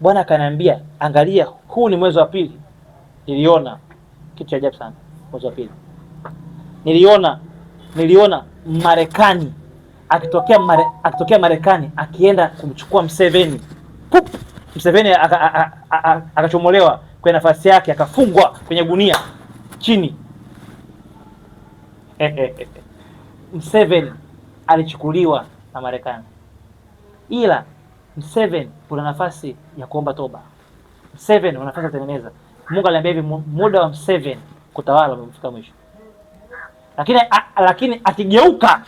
Bwana akaniambia, angalia, huu ni mwezi wa pili. Niliona kitu cha ajabu sana. Mwezi wa pili niliona Marekani akitokea Marekani akienda kumchukua Museveni. Pup! Museveni akachomolewa kwenye nafasi yake, akafungwa kwenye gunia chini. Museveni alichukuliwa na Marekani, ila Museveni kuna nafasi ya kuomba toba. Museveni una nafasi ya kutengeneza. Mungu aliambia hivi, muda wa Museveni kutawala umefika mwisho. Lakini akigeuka,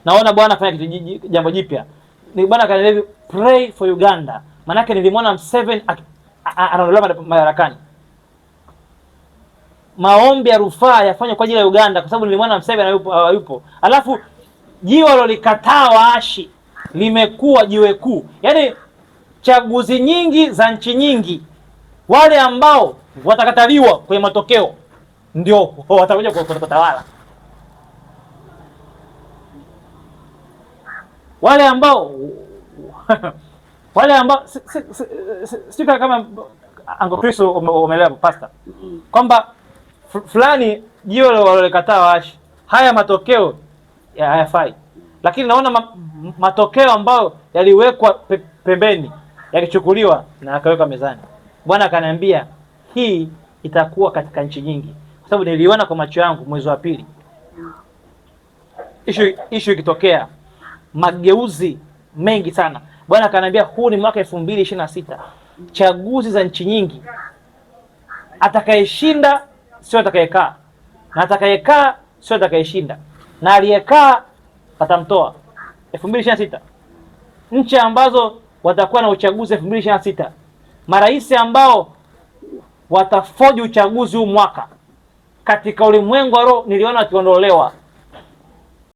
naona Bwana afanya kitu jambo jipya. Ni Bwana akaniambia hivi, pray for Uganda. Maana yake nilimwona Museveni anaondolewa madarakani. Maombi ya rufaa yafanywe kwa ajili ya Uganda, kwa sababu nilimwona Museveni hayupo. Alafu jiwe lolikataa waashi limekuwa jiwe kuu. Yaani chaguzi nyingi za nchi nyingi, wale ambao watakataliwa kwenye matokeo ndio watakuja kutawala. Wale ambao sio kama Uncle Chris umeelewa pastor, kwamba fulani jiwe lolikataa waashi, haya matokeo hayafai. Lakini naona matokeo ambayo yaliwekwa pembeni yakichukuliwa na akaweka mezani. Bwana akaniambia hii itakuwa katika nchi nyingi, kwa sababu niliona kwa macho yangu mwezi wa pili issue ikitokea, mageuzi mengi sana. Bwana akaniambia huu ni mwaka 2026, chaguzi za nchi nyingi. Atakayeshinda sio atakayekaa, na atakayekaa sio atakayeshinda, na aliyekaa atamtoa. 2026 nchi ambazo watakuwa na uchaguzi 2026, marais ambao watafoji uchaguzi huu mwaka katika ulimwengu wa roho niliona wakiondolewa.